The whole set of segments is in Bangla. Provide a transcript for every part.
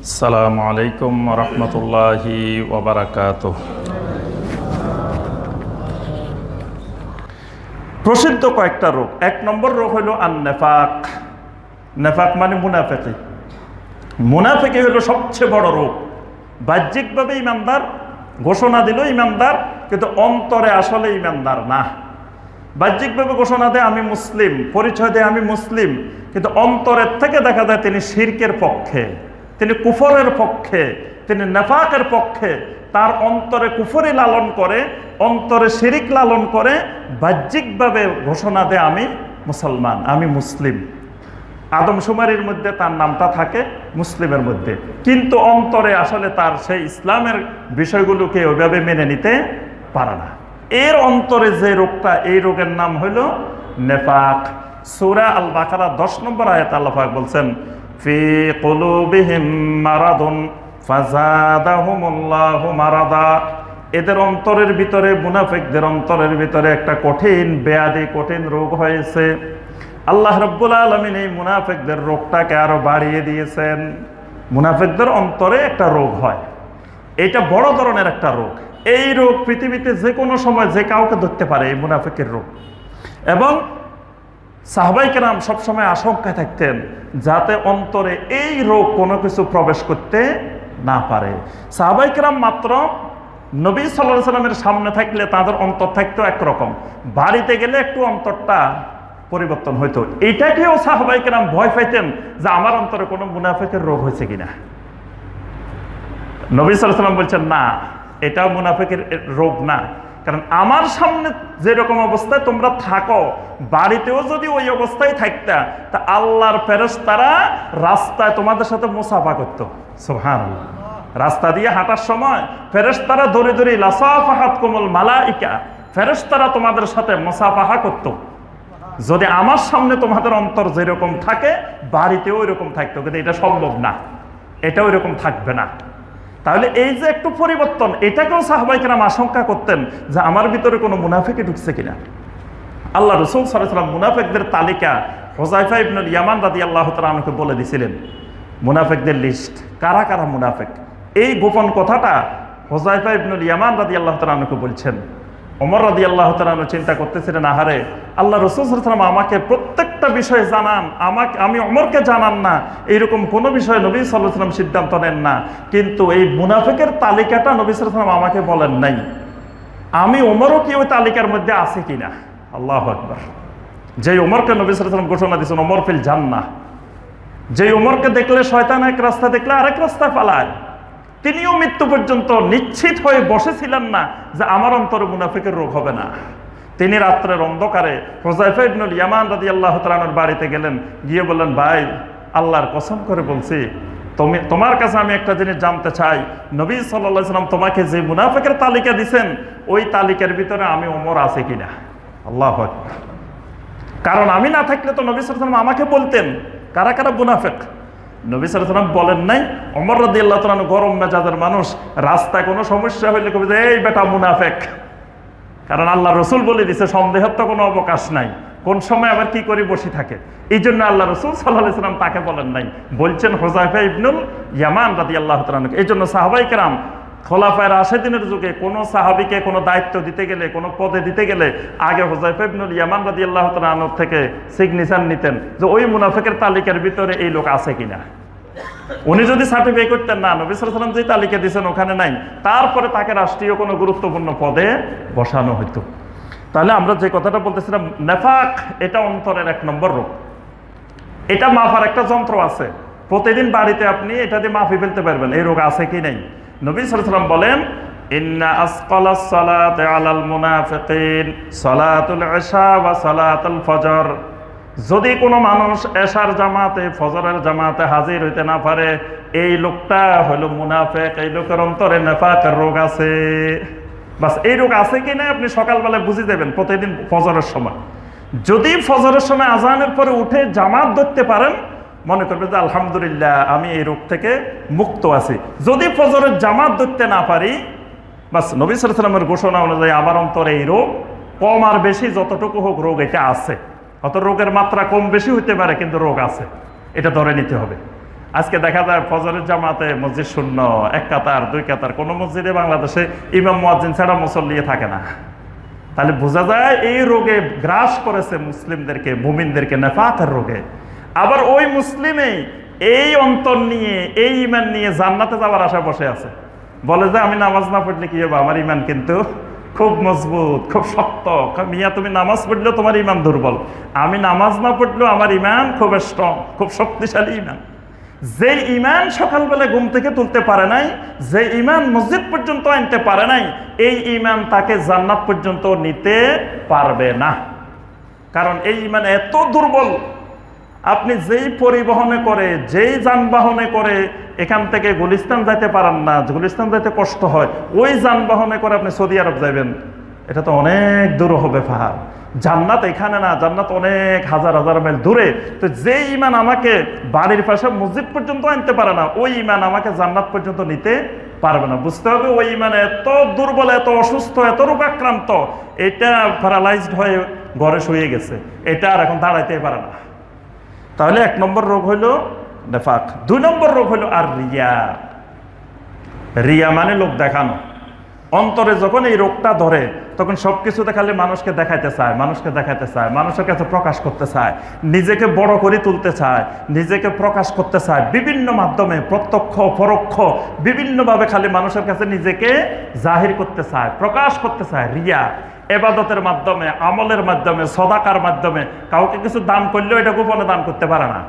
আসসালামু আলাইকুম রহমতুল্লাহি ওয়াবারাকাতুহ। প্রসিদ্ধ কয়েকটা রোগ। এক নম্বর রোগ হইল আন-নেফাক। নেফাক মানে মুনাফিকি। মুনাফিকি হইল সবচেয়ে বড় রোগ। বাহ্যিকভাবে ইমানদার, ঘোষণা দিল ইমানদার, কিন্তু অন্তরে আসলে ইমানদার না। বাহ্যিকভাবে ঘোষণা দেয় আমি মুসলিম, পরিচয় দেয় আমি মুসলিম, কিন্তু অন্তরের থেকে দেখা যায় তিনি শিরকের পক্ষে, তিনি কুফরের পক্ষে, তিনি নেফাকের পক্ষে। তার অন্তরে কুফরি লালন করে, অন্তরে শিরিক লালন করে, বাহ্যিকভাবে ঘোষণা দেয় আমি মুসলমান, আমি মুসলিম। আদমশুমারির মধ্যে তার নামটা থাকে মুসলিমের মধ্যে, কিন্তু অন্তরে আসলে তার সেই ইসলামের বিষয়গুলোকে ওইভাবে মেনে নিতে পারে না। এর অন্তরে যে রোগটা, এই রোগের নাম হইল নেফাক। সূরা আল বাকারা 10 নম্বর আয়াতে আল্লাহ পাক বলছেন, ফি কুলুবিহিম মারাদুন ফাযাদাহুমুল্লাহু মারাদা। এদের অন্তরের ভিতরে, মুনাফিকদের অন্তরের ভিতরে একটা কঠিন ব্যাধি, কঠিন রোগ হয়েছে। আল্লাহ রাব্বুল আলামিন এই মুনাফিকদের রোগটাকে আরো বাড়িয়ে দিয়েছেন। মুনাফিকদের অন্তরে একটা রোগ হয়, এটা বড় ধরনের একটা রোগ। এই রোগ পৃথিবীতে যে কোনো সময় যে কাউকে ধরতে পারে, এই মুনাফিকের রোগ। এবং সাহাবায়ে কেরাম সবসময় আশঙ্কায় থাকতেন যাতে অন্তরে এই রোগ কোনো কিছু প্রবেশ করতে না পারে। সাহাবায়ে কেরাম মাত্র নবী সাল্লাল্লাহু আলাইহি সাল্লামের সামনে থাকলে তাদের অন্তর থাকতো একরকম, বাড়িতে গেলে একটু অন্তরটা পরিবর্তন হইতো। এইটাকেও সাহাবায়ে কেরাম ভয় পাইতেন যে আমার অন্তরে কোনো মুনাফিকের রোগ হয়েছে কিনা। নবী সাল্লাল্লাহু আলাইহি সাল্লাম বলছেন, না, এটা মুনাফিকের রোগ না, কারণ আমার সামনে যেরকম অবস্থায় তোমরা থাকো, বাড়িতেও যদি ওই অবস্থায় থাকতা, তা আল্লাহর ফেরেশতারা রাস্তায় তোমাদের সাথে মুসাফা করতো। সুবহানাল্লাহ। রাস্তা দিয়ে হাঁটার সময় ফেরেশতারা ধরে ধরে লাসাফাহাতকুমুল মালাইকা, ফেরেশতারা তোমাদের সাথে মুসাফাহা করতো। যদি আমার সামনে তোমাদের অন্তর যেরকম থাকে, বাড়িতেও ওইরকম থাকতো, কিন্তু এটা সম্ভব না, এটা ওইরকম থাকবে না। তাহলে এই যে একটু পরিবর্তন, এটাকেও সাহাবায়ে কেরাম আশঙ্কা করতেন যে আমার ভিতরে কোনো মুনাফিকি ঢুকছে কিনা। আল্লাহ রাসূল সাল্লাল্লাহু আলাইহি ওয়াসাল্লাম মুনাফিকদের তালিকা হুযায়ফা ইবনুল ইয়ামান রাদিয়াল্লাহু তাআলা আনহুকে বলে দিয়েছিলেন, মুনাফিকদের লিস্ট, কারা কারা মুনাফিক। এই গোপন কথাটা হুযায়ফা ইবনুল ইয়ামান রাদিয়াল্লাহু তাআলা আনহুকে বলছেন। ওমর রাদিয়াল্লাহু তাআলা আনহু চিন্তা করতেছিলেন, আহারে আল্লাহ রাসূল সাল্লাল্লাহু আলাইহি ওয়াসাল্লাম আমাকে প্রত্যেকটা বিষয় জানান, আমি ওমরকে জানান না, এইরকম কোনো বিষয় নবী সাল্লাল্লাহু আলাইহি ওয়াসাল্লাম সিদ্ধান্ত নেন না, কিন্তু এই মুনাফিকের তালিকাটা নবী সাল্লাল্লাহু আলাইহি ওয়াসাল্লাম আমাকে বলেন নাই, আমি ওমরও কি ওই তালিকার মধ্যে আছে কিনা। আল্লাহু আকবার। যে ওমরকে নবী সাল্লাল্লাহু আলাইহি ওয়াসাল্লাম ঘোষণা দিয়েছেন ওমর ফিল জান্নাহ, যে ওমরকে দেখলে শয়তান এক রাস্তা দেখলে আরেক রাস্তায় পালায়, তিনিও মৃত্যু পর্যন্ত নিশ্চিত হয়ে বসেছিলেন না যে আমার অন্তরে মুনাফিকের রোগ হবে না। তিনি রাত্রের অন্ধকারে হুযায়ফা ইবনুল ইয়ামান রাদিয়াল্লাহু তাআলা আনহুর বাড়িতে গেলেন, গিয়ে বললেন, ভাই আল্লাহর কসম করে বলছি, তোমার কাছে আমি একটা জিনিস জানতে চাই, নবী সাল্লাল্লাহু আলাইহি ওয়াসাল্লাম তোমাকে যে মুনাফিকের তালিকা দিবেন, ওই তালিকার ভিতরে আমি ওমর আছে কিনা। আল্লাহু আকবার। কারণ আমি না থাকলে তো নবী সাল্লাল্লাহু আলাইহি ওয়াসাল্লাম আমাকে বলতেন কারা কারা মুনাফিক। নবী সাল্লাল্লাহু আলাইহি ওয়াসাল্লাম বলেন নাই। ওমর রাদিয়াল্লাহু তাআলা আনহু গরম মেজাজের মানুষ, রাস্তায় কোনো সমস্যা হইলে কবে যে এই বেটা মুনাফিক। কারণ আল্লাহ রাসূল বলে দিয়েছে সন্দেহের তো কোনো অবকাশ নাই, কোন সময় আবার কি করে বসে থাকে। এই জন্য আল্লাহ রাসূল সাল্লাল্লাহু আলাইহি ওয়াসাল্লাম তাকে বলেন নাই, বলছেন হুযায়ফা ইবনুল ইয়ামান রাদিয়াল্লাহু তাআলা আনহু। এই জন্য সাহাবায়ে কেরাম খোলাফায়ে রাশিদিনের যুগে কোনো সাহাবীকে কোনো দায়িত্ব দিতে গেলে, কোনো পদে দিতে গেলে আগে হুযায়ফা ইবনুল ইয়ামান রাদিয়াল্লাহু তাআলা আনহু থেকে সিগনেচার নিতেন যে ওই মুনাফিকের তালিকার ভিতরে এই লোক আছে কিনা। উনি যদি সার্টিফাই করতেন না, নবী সাল্লাল্লাহু আলাইহি ওয়াসাল্লাম যে তালিকা দিয়েছেন ওখানে নাই, তারপরে তাকে রাষ্ট্রীয় কোনো গুরুত্বপূর্ণ পদে বসানো হইতো। তাহলে আমরা যে কথাটা বলতেছিলাম, নেফাক এটা অন্তরের এক নম্বর রোগ। এটা মাপার একটা যন্ত্র আছে, প্রতিদিন বাড়িতে আপনি এটা দিয়ে মাপি ফেলতে পারবেন এই রোগ আছে কি নাই। নবী সাল্লাল্লাহু আলাইহি ওয়াসাল্লাম বলেন, ইন্না আসকালাস সালাতি আলাল মুনাফিকিন সালাতুল ইশা ওয়া সালাতুল ফজর। যদি কোনো মানুষ এশার জামাতে, ফজরের জামাতে হাজির হইতে না পারে, এই লোকটা হলো মুনাফিক, এই লোকের অন্তরে নেফাকের রোগ আছে। বাস এই রোগ আছে কি না আপনি সকালবেলায় বুঝে যাবেন প্রতিদিন ফজরের সময়। যদি ফজরের সময় আজানের পরে উঠে জামাত ধরতে পারেন, মনে করবে যে আলহামদুলিল্লাহ আমি এই রোগ থেকে মুক্ত আছি। যদি ফজরের জামাত ধরতে না পারি, বাস নবী সাল্লাল্লাহু আলাইহি ওয়াসাল্লামের ঘোষণা অনুযায়ী আমার অন্তরে এই রোগ, কম আর বেশি যতটুকু হোক রোগ এটা আছে। অত রোগের মাত্রা কম বেশি হইতে পারে, কিন্তু রোগ আছে, এটা ধরে নিতে হবে। আজকে দেখা যায় ফজরের জামাতে মসজিদ শূন্য, 1 কাতার 2 কাতার, কোনো মসজিদে বাংলাদেশে ইমাম মুয়াজ্জিন ছাড়া মুসল্লি থাকে না। তাহলে বোঝা যায় এই রোগে গ্রাস করেছে মুসলিমদেরকে, মুমিনদেরকে, নেফাকের রোগে। আবার ওই মুসলিমেই এই অন্তর নিয়ে, এই ইমান নিয়ে জান্নাতে যাওয়ার আশা বসে আছে। বলে যে আমি নামাজ না পড়লে কি হবে, আমার ইমান কিন্তু খুব মজবুত, খুব শক্ত। মিয়া তুমি নামাজ পড়লেও তোমার ইমান দুর্বল, আমি নামাজ না পড়লেও আমার ইমান খুব স্ট্রং, খুব শক্তিশালী ইমান। যে ইমান সকালবেলা ঘুম থেকে তুলতে পারে নাই, যে ইমান মসজিদ পর্যন্ত আনতে পারে নাই, এই ইমান তাকে জান্নাত পর্যন্ত নিতে পারবে না। কারণ এই ইমান এত দুর্বল, আপনি যেই পরিবহনে করে, যেই যানবাহনে করে এখান থেকে গুলিস্তান যাইতে পারেন না, গুলিস্তান যাইতে কষ্ট হয়, ওই যানবাহনে করে আপনি সৌদি আরব যাবেন, এটা তো অনেক দূর হবে পাহাড়। জান্নাত এখানে না, জান্নাত অনেক হাজার হাজার মাইল দূরে। তো যে ইমান আমাকে বাড়ির পাশে মসজিদ পর্যন্ত আনতে পারে না, ওই ইমান আমাকে জান্নাত পর্যন্ত নিতে পারবে না। বুঝতে হবে ওই ইমান এত দুর্বল, এত অসুস্থ, এত রোগাক্রান্ত, এটা প্যারালাইজড হয়ে ঘরে শুয়ে গেছে, এটা আর এখন দাঁড়াইতে পারে না। তাহলে 1 নম্বর রোগ হইল নেফাক। 2 নম্বর রোগ হইল আর রিয়া। রিয়া মানে লোক দেখানো। অন্তরে যখন এই রোগটা ধরে, তখন সবকিছুতে খালি মানুষকে দেখাইতে চায়, মানুষকে দেখাইতে চায়, মানুষের কাছে প্রকাশ করতে চায়, নিজেকে বড় করে তুলতে চায়, নিজেকে প্রকাশ করতে চায় বিভিন্ন মাধ্যমে, প্রত্যক্ষ পরোক্ষ বিভিন্নভাবে খালি মানুষের কাছে নিজেকে জাহির করতে চায়, প্রকাশ করতে চায়। রিয়া ইবাদতের মাধ্যমে, আমলের মাধ্যমে, সদাকার মাধ্যমে। কাউকে কিছু দান করলেও এটা গোপনে দান করতে পারে না,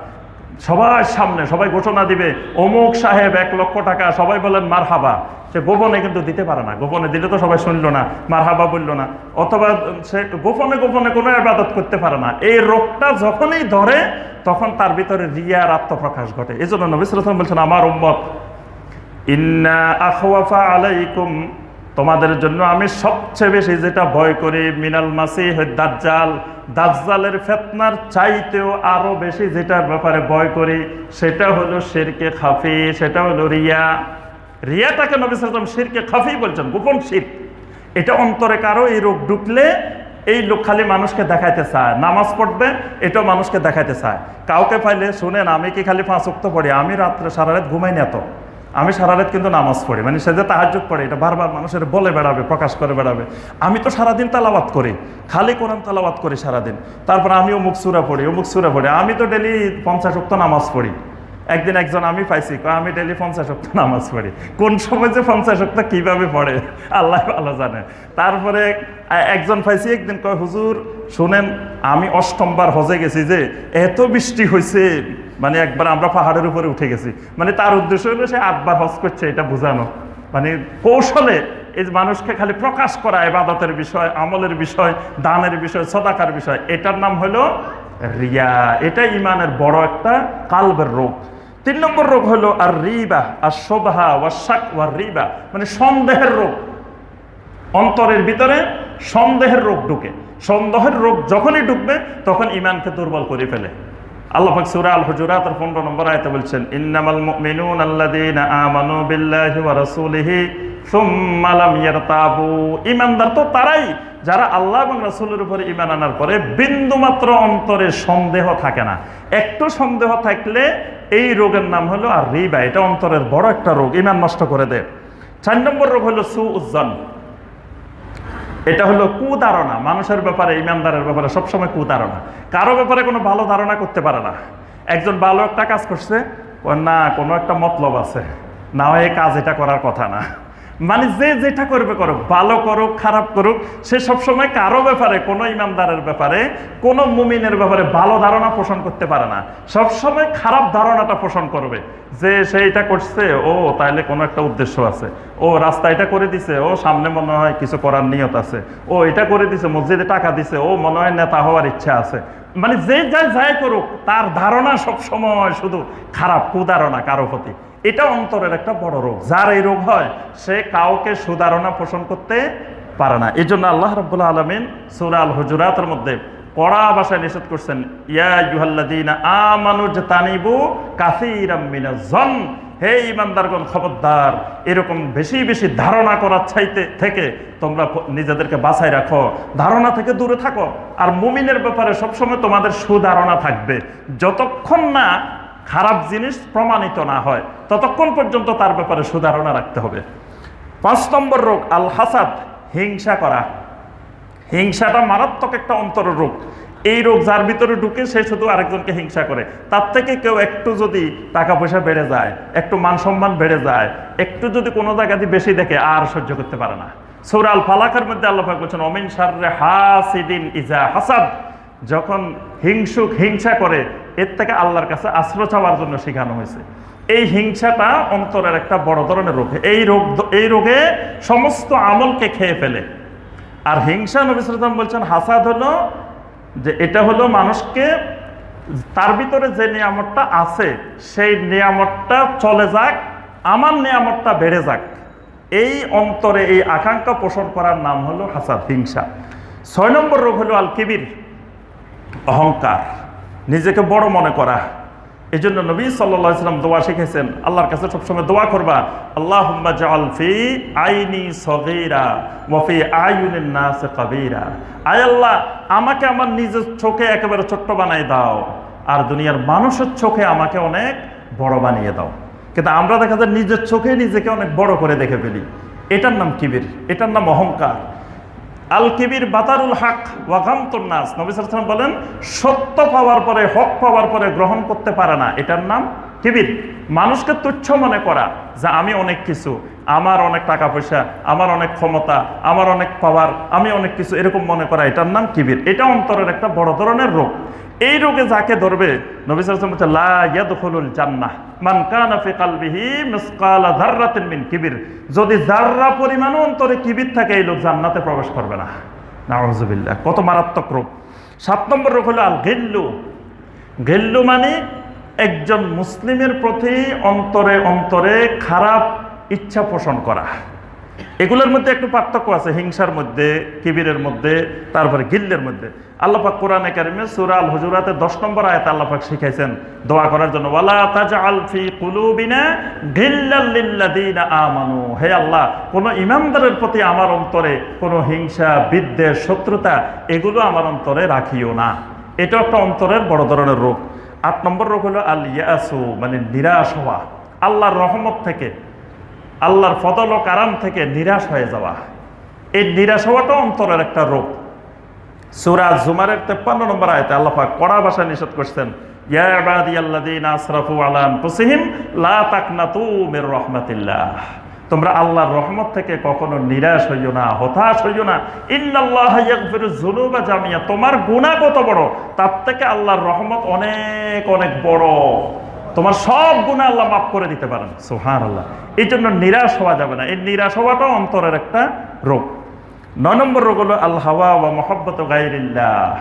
সবার সামনে সবাই ঘোষণা দিবে অমুক সাহেব 1 লক্ষ টাকা, সবাই বলেন মারহাবা। সে গোপনে কিন্তু দিতে পারে না, গোপনে দিলে তো সবাই শুনলো না, মারহাবা বললো না, অথবা সে গোপনে গোপনে কোনো ইবাদত করতে পারে না। এই রোগটা যখনই ধরে তখন তার ভিতরে রিয়ার আত্মপ্রকাশ ঘটে। এই জন্য নবী সাল্লাল্লাহু আলাইহি ওয়াসাল্লাম বলছেন, আমার উম্মত ইন্না আখওয়াফা আলাইকুম, তোমাদের জন্য আমি সবচেয়ে বেশি যেটা ভয় করি, মিনাল মাসিহ দাজ্জাল, দাজ্জালের ফিতনার চাইতেও আরো বেশি যেটার ব্যাপারে ভয় করি, সেটা হলো শিরকে খাফি, সেটা হলো রিয়া। রিয়াটাকে নবী সাল্লাল্লাহু আলাইহি ওয়াসাল্লাম শিরকে খাফি বলছেন, গোপন শিরক। এটা অন্তরে কারো এই রোগ ঢুকলে এই লোক খালি মানুষকে দেখাইতে চায়, নামাজ পড়বে এটাও মানুষকে দেখাইতে চায়। কাউকে পাইলে শুনেন, আমি কি খালি 5 ওয়াক্ত পড়ি, আমি রাত্রে সারা রাত ঘুমাই না, তো আমি সারা রাত কিন্তু নামাজ পড়ি, মানে সে যে তাহাজ্জুদ পড়ে এটা বারবার মানুষের বলে বেড়াবে, প্রকাশ করে বেড়াবে। আমি তো সারাদিন তালাওয়াত করি, খালি কোরআন তালাওয়াত করি সারাদিন, তারপর আমি অমুক সূরা পড়ি, অমুক সূরা পড়ি, আমি তো ডেলি 50 ওয়াক্ত নামাজ পড়ি। একদিন একজন আমি পাইছি, আমি ডেলি 50 ওয়াক্ত নামাজ পড়ি। কোন সময় যে 50 ওয়াক্ত কিভাবে পড়ে আল্লাহ ভালো জানে। তারপরে একজন পাইছি একদিন, কয় হুজুর শুনেন, আমি 8ম বার হজে গেছি, যে এত বৃষ্টি হয়েছে, মানে একবার আমরা পাহাড়ের উপরে উঠে গেছি। মানে তার উদ্দেশ্য হলো সে 8 বার হজ করছে, এটা বোঝানো, মানে কৌশলে এই মানুষকে খালি প্রকাশ করা ইবাদতের বিষয়, আমলের বিষয়, দানের বিষয়, সদাকার বিষয়। এটার নাম হলো রিয়া। এটা ইমানের বড় একটা কালবের রোগ। 3 নম্বর রোগ হলো আর রিবা, আর শুবহা ওয়া শাক ওয়া রিবা, মানে সন্দেহের রোগ। অন্তরের ভিতরে সন্দেহের রোগ ঢুকে। সন্দেহের রোগ যখনই ঢুকবে তখন ইমানকে দুর্বল করে ফেলে। আল্লাহ পাক সূরা আল হুজুরাত 15 নম্বর আয়াতে বলছেন, ইন্নামাল মুমিনুনা আল্লাযীনা আমানু বিল্লাহি ওয়া রাসূলিহি সুম্মা লাম ইয়ারতাবু। ঈমানদার তো তারাই যারা আল্লাহ এবং রাসূলের উপরে ঈমান আনার পরে বিন্দুমাত্র অন্তরে সন্দেহ থাকে না। একটু সন্দেহ থাকলে এই রোগের নাম হলো আর রিবা। এটা অন্তরের বড় একটা রোগ, ঈমান নষ্ট করে দেয়। 4 নম্বর রোগ হলো সুউজ্জান। এটা হলো কুধারণা। মানুষের ব্যাপারে, ইমানদারের ব্যাপারে সবসময় কুধারণা, কারো ব্যাপারে কোনো ভালো ধারণা করতে পারে না। একজন ভালো একটা কাজ করছে, না কোনো একটা মতলব আছে, না হয় কাজ এটা করার কথা না। মানে যে যেটা করবে করুক, ভালো করুক খারাপ করুক, সে সবসময় কারো ব্যাপারে, কোনো ইমানদারের ব্যাপারে, কোনো মুমিনের ব্যাপারে ভালো ধারণা পোষণ করতে পারে না। সবসময় খারাপ ধারণাটা পোষণ করবে, যে সে এটা করছে, ও তাইলে কোনো একটা উদ্দেশ্য আছে, ও রাস্তা এটা করে দিছে, ও সামনে মনে হয় কিছু করার নিয়ত আছে, ও এটা করে দিছে, মসজিদে টাকা দিছে, ও মনে হয় নেতা হওয়ার ইচ্ছা আছে। মানে যে যাই করুক, তার ধারণা সবসময় শুধু খারাপ, কুধারণা কারো প্রতি। এটা অন্তরের একটা বড় রোগ। যার এই রোগ হয় সে কাউকে সুধারণা পোষণ করতে পারে না। এই জন্য আল্লাহ রাব্বুল আলামিন সূরা আল হুজুরাতের মধ্যে কড়া ভাষায় নিষেধ করছেন, ইয়া আইয়ুহাল্লাযীনা আমানু জাতানিবু কাসীরাম মিনাজ যন। হে ঈমানদারগণ, খবরদার, এরকম বেশি বেশি ধারণা করার চাইতে থেকে তোমরা নিজেদেরকে বাঁচায় রাখো, ধারণা থেকে দূরে থাকো। আর মুমিনের ব্যাপারে সবসময় তোমাদের সুধারণা থাকবে, যতক্ষণ না খারাপ জিনিস প্রমাণিত না হয় ততক্ষণ পর্যন্ত তার ব্যাপারে সুধারণা রাখতে হবে। 5 নম্বর রোগ আল হাসাদ, হিংসা করা। হিংসাটা মারাত্মক একটা অন্তরের রোগ। এই রোগ যার ভিতরে ঢুকে সে শুধু আরেকজনকে হিংসা করে। তার থেকে কেউ একটু যদি টাকা পয়সা বেড়ে যায়, একটু মান সম্মান বেড়ে যায়, একটু যদি কোনো জায়গাতে বেশি দেখে আর সহ্য করতে পারে না। সূরা আল ফালাকের মধ্যে আল্লাহ পাক বলেছেন ওমিন শাররি হাসিদিন ইজা হাসাদ, যখন হিংসুক হিংসা করে এর থেকে আল্লাহর কাছে আশ্রয় চাওয়ার জন্য শেখানো হয়েছে। এই হিংসাটা অন্তরের একটা বড় ধরনের রোগ। এই রোগে সমস্ত আমলকে খেয়ে ফেলে। আর হিংসা নবী সাল্লাল্লাহু আলাইহি ওয়াসাল্লাম বলছেন হাসাদ হলো যে এটা হলো মানুষকে তার ভিতরে যে নিয়ামতটা আছে সেই নিয়ামতটা চলে যাক, আমার নিয়ামতটা বেড়ে যাক, এই অন্তরে এই আকাঙ্ক্ষা পোষণ করার নাম হলো হাসাদ, হিংসা। 6 নম্বর রোগ হলো আল কিবির, অহংকার, নিজেকে বড় মনে করা। এই জন্য নবী সাল্লাল্লাহু আলাইহি ওয়াসাল্লাম দোয়া শিখেছেন, আল্লাহর কাছে সবসময় দোয়া করবা, আল্লাহুম্মা জাআল ফি আইনি সগীরা ওয়া ফি আয়ুনিন নাস কাবীরা। আয় আল্লাহ, আমাকে আমার নিজের চোখে একেবারে ছোট্ট বানাই দাও, আর দুনিয়ার মানুষের চোখে আমাকে অনেক বড় বানিয়ে দাও। কিন্তু আমরা দেখা যায় নিজের চোখে নিজেকে অনেক বড় করে দেখে ফেলি। এটার নাম কিবির, এটার নাম অহংকার। আল কিবির বাতারুল হক ওয়া গামতুন নাস, নবী সাল্লাল্লাহু আলাইহি ওয়াসাল্লাম বলেন সত্য পাওয়ার পরে, হক পাওয়ার পরে গ্রহণ করতে পারে না, এটার নাম কিবির। মানুষকে তুচ্ছ মনে করা, যে আমি অনেক কিছু, আমার অনেক টাকা পয়সা, আমার অনেক ক্ষমতা, আমার অনেক পাওয়ার, আমি অনেক কিছু, এরকম মনে করা, এটার নাম কিবির। এটা অন্তরের একটা বড় ধরনের রোগ। এই রোগে যাকে ধরবে নবী সাল্লাল্লাহু আলাইহি ওয়াসাল্লাম বলেন লা ইয়াদখুলুল জান্নাহ মান কানা ফি কলবিহি মিসকালা যাররাতিন মিন কিবির। যদি যাররা পরিমাণ অন্তরে কিবির থাকে এই লোক জান্নাতে প্রবেশ করবে না। নাউযুবিল্লাহ, কত মারাত্মক রোগ। 7 নম্বর রোগ হলো আল গিল্লু। গিল্লু মানে একজন মুসলিমের প্রতি অন্তরে অন্তরে খারাপ ইচ্ছা পোষণ করা। এগুলোর মধ্যে একটু পার্থক্য আছে, হিংসার মধ্যে, কিবিরের মধ্যে, তারপরে গিল্লের মধ্যে। আল্লাহ পাক কোরআনে কারিমে সূরা আল হুজুরাতের 10 নম্বর আয়াতে আল্লাহ পাক শিখাইছেন দোয়া করার জন্য, ওয়ালা তাজআল ফি কুলুবিনা গিল্লাল লিল্লাযিনা আমানু। হে আল্লাহ, কোন ঈমানদারের প্রতি আমার অন্তরে কোনো হিংসা, বিদ্বেষ, শত্রুতা এগুলো আমার অন্তরে রাখিও না। এটা একটা অন্তরের বড় ধরনের রোগ। 8 নম্বর রোগ হলো আল ইয়াসু, মানে নিরাশ হওয়া, আল্লাহর রহমত থেকে, আল্লাহর ফদল ও কারাম থেকে নিরাশ হয়ে যাওয়া। এই নিরাশ হওয়াটা অন্তরের একটা রোগ। সূরা জুমারের 53 নম্বর আয়াতে আল্লাহ পাক কড়া ভাষায় নিষেধ করছেন, ইয়া ইবাদিয়াল্লাযীনা আসরাফু আলা আনফুসিহিম লা তাকনাতু মির রাহমাতিল্লাহ। তোমরা আল্লাহর রহমত থেকে কখনো নিরাশ হইও না, হতাশ হইও না। ইন্নাল্লাহা ইয়াগফিরুয যুনুবা জামিয়া, তোমার গুনাহ কত বড় তার থেকে আল্লাহর রহমত অনেক অনেক বড়। তোমার সব গুনাহ আল্লাহ মাফ করে দিতে পারেন। সুবহানাল্লাহ। এই জন্য নিরাশ হওয়া যাবে না। এই নিরাশ হওয়াটাও অন্তরের একটা রোগ। 9 নম্বর রোগ হলো আল হাওয়া ওয়া মুহাব্বাতু গায়রিল্লাহ,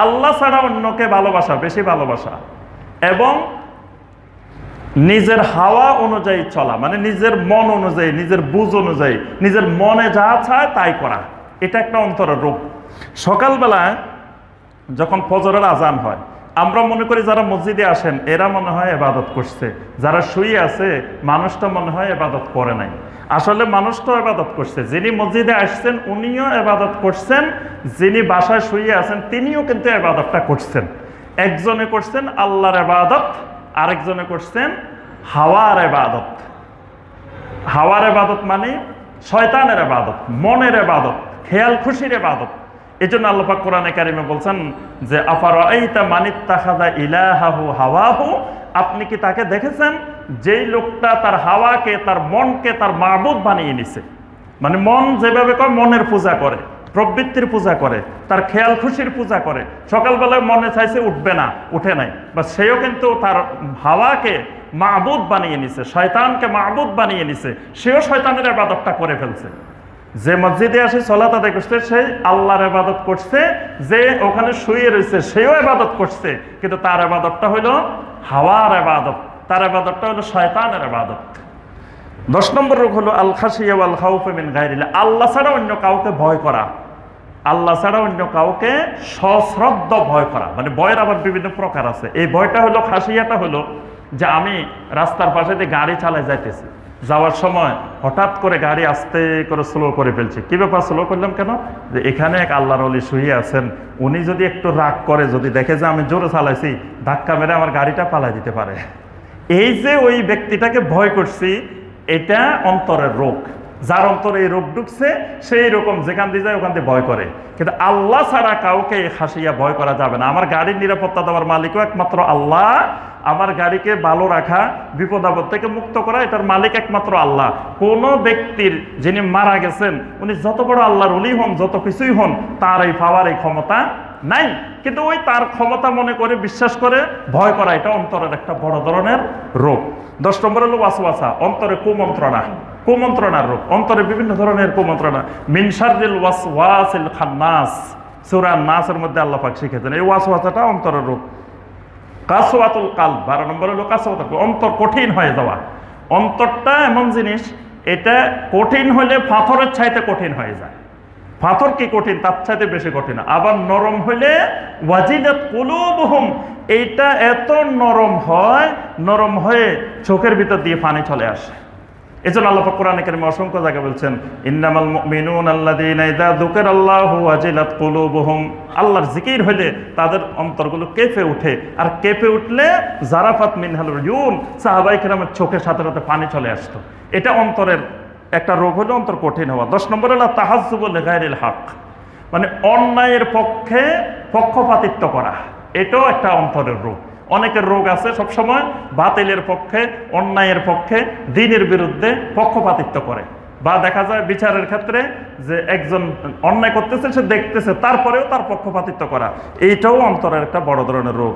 আল্লাহ ছাড়া অন্যকে ভালোবাসা, বেশি ভালোবাসা, এবং নিজের হাওয়া অনুযায়ী চলা, মানে নিজের মন অনুযায়ী, নিজের বুঝ অনুযায়ী, নিজের মনে যা চায় তাই করা। এটা একটা অন্তরের রোগ। সকালবেলায় যখন ফজরের আজান হয়, আমরা মনে করি যারা মসজিদে আসেন এরা মনে হয় ইবাদত করছে, যারা শুয়ে আছে মানুষটা মনে হয় ইবাদত করে নাই। আসলে মানুষটাও ইবাদত করছে, যিনি মসজিদে আসছেন উনিও ইবাদত করছেন, যিনি বাসায় শুয়ে আছেন তিনিও কিন্তু ইবাদতটা করছেন। একজনে করছেন আল্লাহর ইবাদত, আরেকজনে করছেন হাওয়ার ইবাদত। হাওয়ার ইবাদত মানে শয়তানের ইবাদত, মনের ইবাদত, খেয়াল খুশির ইবাদত। এই জন্য আল্লাহ পাক কোরআনে কারিমে বলছেন যে আফারাআইতা মানিত্তাখাযা ইলাহাহু হাওয়াহু, আপনি কি তাকে দেখেছেন যেই লোকটা তার হাওয়াকে, তার মনকে তার মাবুদ বানিয়ে নিছে। মানে মন যেভাবে করে মনের পূজা করে, প্রবৃত্তির পূজা করে, তার খেয়াল খুশির পূজা করে। সকালবেলায় মনে চাইছে উঠবে না, উঠে নাই, বা সেও কিন্তু তার হাওয়াকে মাবুদ বানিয়ে নিছে, শয়তানকে মাবুদ বানিয়ে নিছে, সেও শয়তানের ইবাদতটা করে ফেলছে। যে মসজিদে আসে সালাত আদায় করছে সেই আল্লাহর ইবাদত করছে, যে ওখানে শুয়ে রয়েছে সেও ইবাদত করছে, কিন্তু তার ইবাদতটা হইল হাওয়ার ইবাদত, তার ইবাদতটা হলো শয়তানের ইবাদত। 10 নম্বর রোগ হলো আল খাশিয়া ওয়াল খাউফু মিন গায়রিল্লাহ, আল্লাহ ছাড়া অন্য কাউকে ভয় করা, আল্লাহ ছাড়া অন্য কাউকে সশ্রদ্ধ ভয় করা। মানে ভয়ের আবার বিভিন্ন প্রকার আছে। এই ভয়টা হলো, খাশিয়াটা হলো যে আমি রাস্তার পাশে দিয়ে গাড়ি চালায় যাইতেছি, যাওয়ার সময় হঠাৎ করে গাড়ি আস্তে করে স্লো করে ফেলছে। কি ব্যাপার, স্লো করলাম কেন? যে এখানে এক আল্লাহর ওলি শুয়ে আছেন, উনি যদি একটু রাগ করে, যদি দেখে যে আমি জোরে চালাইছি, ধাক্কা মেরে আমার গাড়িটা পালাই দিতে পারে। এই যে ওই ব্যক্তিটাকে ভয় করছি, এটা অন্তরের রোগ। যার অন্তরে এই রোগ ঢুকছে সেই রকম যেখান দিয়ে যায় ওখান দিয়ে ভয় করে। কিন্তু আল্লাহ ছাড়া কাউকে হাসিয়া ভয় করা যাবে না। আমার গাড়ির নিরাপত্তা দেওয়ার মালিকও একমাত্র আল্লাহ। আমার গাড়িকে ভালো রাখা, বিপদ আপদ থেকে মুক্ত করা, এটার মালিক একমাত্র আল্লাহ। কোন ব্যক্তির যিনি মারা গেছেন উনি যত বড় আল্লাহর ওলি হন, যত কিছুই হন, তার এই পাওয়ার এই ক্ষমতা নাই। কিন্তু ওই তার ক্ষমতা মনে করে বিশ্বাস করে ভয় করা, এটা অন্তরের একটা বড় ধরনের রোগ। 10 নম্বর হলো ওয়াসওয়াসা, অন্তরে কুমন্ত্রণা। কুমন্ত্রণার রোগ, অন্তরে বিভিন্ন ধরনের কুমন্ত্রণা। মিন শাররিল ওয়াসওয়াসিল খান্নাস, সূরা নাসের মধ্যে আল্লাহ পাক শিখেছেন এই ওয়াসওয়াসাটা অন্তরের রোগ। কাসওয়াতুল কালব, 12 নম্বর হলো কাসওয়াতুল, অন্তর কঠিন হয়ে যাওয়া। অন্তরটা এমন জিনিস, এটা কঠিন হলে পাথরের চাইতে কঠিন হয়ে যায়। পাথর কি কঠিন, তার চাইতে বেশি কঠিন। আবার নরম হইলে ওয়াজিলাত কুলুবুহুম, এইটা এত নরম হয়, নরম হয়ে চোখের ভিতর দিয়ে পানি চলে আসে। এজন্য আল্লাহ পাক কোরআনে কারিমে অসংখ্য জায়গায় বলছেন, ইন্নামাল মুমিনুনা আল্লাযীনা ইযা যুকিরাল্লাহু ওয়াজিলাত কুলুবুহুম, আল্লাহর জিকির হইলে তাদের অন্তরগুলো কেঁপে ওঠে। আর কেঁপে উঠলে জারাফাত মিনহাল উয়ুন, সাহাবায়ে কেরামের চোখের সাথে সাথে পানি চলে আসতো। এটা অন্তরের একটা রোগ হলো অন্তর কঠিন হওয়া। 10 নম্বর হলো তাহাজ্জুবু লিগায়রিল হক, মানে অন্যায়ের পক্ষে পক্ষপাতিত্ব করা, এটাও একটা অন্তরের রোগ। অনেকের রোগ আছে সবসময় বাতিলের পক্ষে, অন্যায়ের পক্ষে, দ্বীনের বিরুদ্ধে পক্ষপাতিত্ব করে। বা দেখা যায় বিচারের ক্ষেত্রে যে একজন অন্যায় করতেছে, সে দেখতেছে, তারপরেও তার পক্ষপাতিত্ব করা, এইটাও অন্তরের একটা বড় ধরনের রোগ।